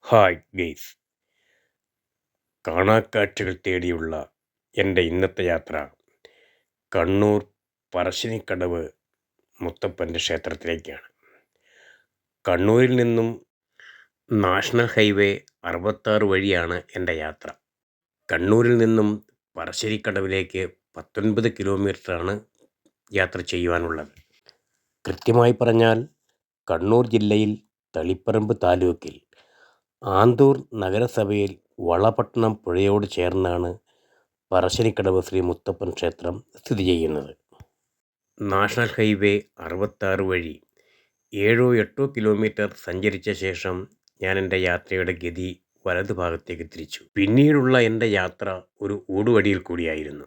Hi guys, കാണാക്കാഴ്ചകൾ തേടിയുള്ള എൻ്റെ ഇന്നത്തെ യാത്ര കണ്ണൂർ പറശ്ശിനിക്കടവ് മുത്തപ്പൻ്റെ ക്ഷേത്രത്തിലേക്കാണ്. കണ്ണൂരിൽ നിന്നും നാഷണൽ ഹൈവേ 66 വഴിയാണ് എൻ്റെ യാത്ര. കണ്ണൂരിൽ നിന്നും പറശ്ശിനിക്കടവിലേക്ക് 19 കിലോമീറ്ററാണ് യാത്ര ചെയ്യുവാനുള്ളത്. കൃത്യമായി പറഞ്ഞാൽ കണ്ണൂർ ജില്ലയിൽ തളിപ്പറമ്പ് താലൂക്കിൽ ആന്തൂർ നഗരസഭയിൽ വളപട്ടണം പുഴയോട് ചേർന്നാണ് പറശ്ശിനിക്കടവ് ശ്രീ മുത്തപ്പൻ ക്ഷേത്രം സ്ഥിതി ചെയ്യുന്നത്. നാഷണൽ ഹൈവേ 66 വഴി 7-8 കിലോമീറ്റർ സഞ്ചരിച്ച ശേഷം ഞാൻ എൻ്റെ യാത്രയുടെ ഗതി വലതുഭാഗത്തേക്ക് തിരിച്ചു. പിന്നീടുള്ള എൻ്റെ യാത്ര ഒരു ഊടുവഴിയിൽ കൂടിയായിരുന്നു.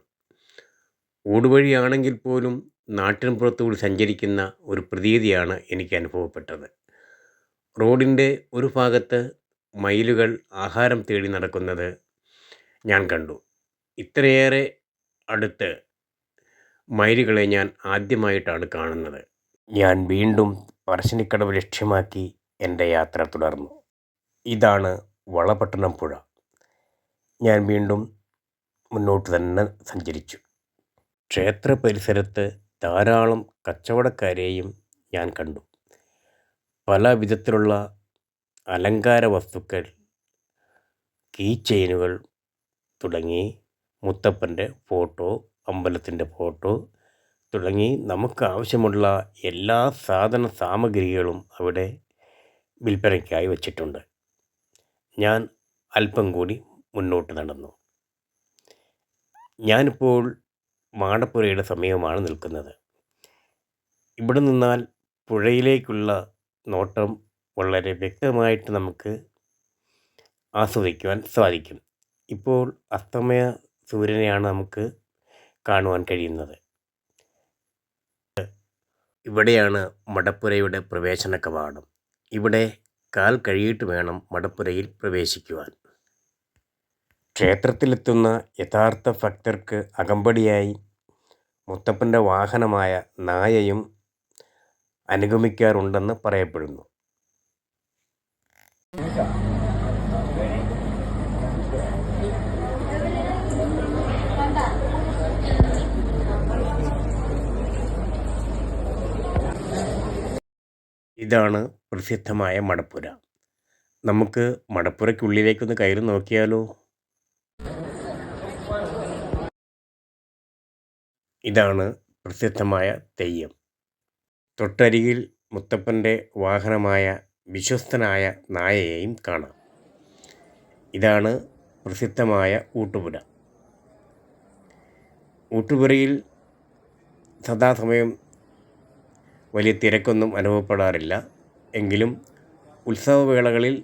ഊടുവഴിയാണെങ്കിൽ പോലും നാട്ടിൻപുറത്തുകൂടി സഞ്ചരിക്കുന്ന ഒരു പ്രതീതിയാണ് എനിക്ക് അനുഭവപ്പെട്ടത്. റോഡിൻ്റെ ഒരു ഭാഗത്ത് മയിലുകൾ ആഹാരം തേടി നടക്കുന്നത് ഞാൻ കണ്ടു. ഇത്രയേറെ അടുത്ത് മയിലുകളെ ഞാൻ ആദ്യമായിട്ടാണ് കാണുന്നത്. ഞാൻ വീണ്ടും പറശ്ശിനിക്കടവ് ലക്ഷ്യമാക്കി എൻ്റെ യാത്ര തുടർന്നു. ഇതാണ് വളപട്ടണം പുഴ. ഞാൻ വീണ്ടും മുന്നോട്ട് തന്നെ സഞ്ചരിച്ചു. ക്ഷേത്ര പരിസരത്ത് ധാരാളം കച്ചവടക്കാരെയും ഞാൻ കണ്ടു. പല വിധത്തിലുള്ള അലങ്കാര വസ്തുക്കൾ, കീ ചെയിനുകൾ തുടങ്ങി മുത്തപ്പൻ്റെ ഫോട്ടോ, അമ്പലത്തിൻ്റെ ഫോട്ടോ തുടങ്ങി നമുക്ക് ആവശ്യമുള്ള എല്ലാ സാധന സാമഗ്രികളും അവിടെ വിൽപ്പനയ്ക്കായി വച്ചിട്ടുണ്ട്. ഞാൻ അല്പം കൂടി മുന്നോട്ട് നടന്നു. ഞാനിപ്പോൾ മാടപ്പുരയുടെ സമീപമാണ് നിൽക്കുന്നത്. ഇവിടെ നിന്നാൽ പുഴയിലേക്കുള്ള നോട്ടം വളരെ വ്യക്തമായിട്ട് നമുക്ക് ആസ്വദിക്കുവാൻ സാധിക്കും. ഇപ്പോൾ അസ്തമയ സൂര്യനെയാണ് നമുക്ക് കാണുവാൻ കഴിയുന്നത്. ഇവിടെയാണ് മടപ്പുരയുടെ പ്രവേശന കവാടം. ഇവിടെ കാൽ കഴുകിയിട്ട് വേണം മടപ്പുരയിൽ പ്രവേശിക്കുവാൻ. ക്ഷേത്രത്തിലെത്തുന്ന യഥാർത്ഥ ഭക്തർക്ക് അകമ്പടിയായി മുത്തപ്പൻ്റെ വാഹനമായ നായയും അനുഗമിക്കാറുണ്ടെന്ന് പറയപ്പെടുന്നു. ഇതാണ് പ്രസിദ്ധമായ മടപ്പുര. നമുക്ക് മടപ്പുരയ്ക്കുള്ളിലേക്കൊന്ന് കയറി നോക്കിയാലോ? ഇതാണ് പ്രസിദ്ധമായ തെയ്യം. തൊട്ടരികിൽ മുത്തപ്പൻ്റെ വാഹനമായ വിശ്വസ്തനായ നായയെയും കാണാം. ഇതാണ് പ്രസിദ്ധമായ ഊട്ടുപുര. ഊട്ടുപുരയിൽ സദാസമയം വലിയ തിരക്കൊന്നും അനുഭവപ്പെടാറില്ല. എങ്കിലും ഉത്സവവേളകളിൽ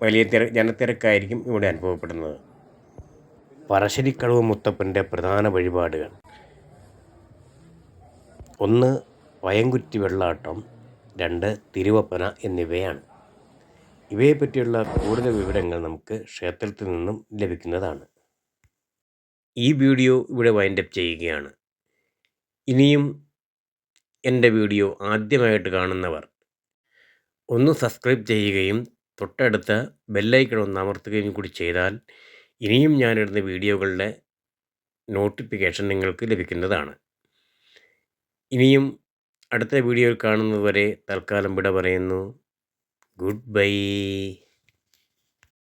വലിയ ജനത്തിരക്കായിരിക്കും ഇവിടെ അനുഭവപ്പെടുന്നത്. പറശ്ശിനിക്കടവ് മുത്തപ്പൻ്റെ പ്രധാന വഴിപാടുകൾ: 1 പയങ്കുറ്റി വെള്ളാട്ടം, 2 തിരുവപ്പന എന്നിവയാണ്. ഇവയെപ്പറ്റിയുള്ള കൂടുതൽ വിവരങ്ങൾ നമുക്ക് ക്ഷേത്രത്തിൽ നിന്നും ലഭിക്കുന്നതാണ്. ഈ വീഡിയോ ഇവിടെ വൈൻഡപ്പ് ചെയ്യുകയാണ്. ഇനിയും എൻ്റെ വീഡിയോ ആദ്യമായിട്ട് കാണുന്നവർ ഒന്ന് സബ്സ്ക്രൈബ് ചെയ്യുകയും തൊട്ടടുത്ത ബെല്ലൈക്കൺ ഒന്ന് അമർത്തുകയും കൂടി ചെയ്താൽ ഇനിയും ഞാനിടുന്ന വീഡിയോകളുടെ നോട്ടിഫിക്കേഷൻ നിങ്ങൾക്ക് ലഭിക്കുന്നതാണ്. ഇനിയും അടുത്ത വീഡിയോയിൽ കാണുന്നതുവരെ തൽക്കാലം വിട പറയുന്നു. Good bye.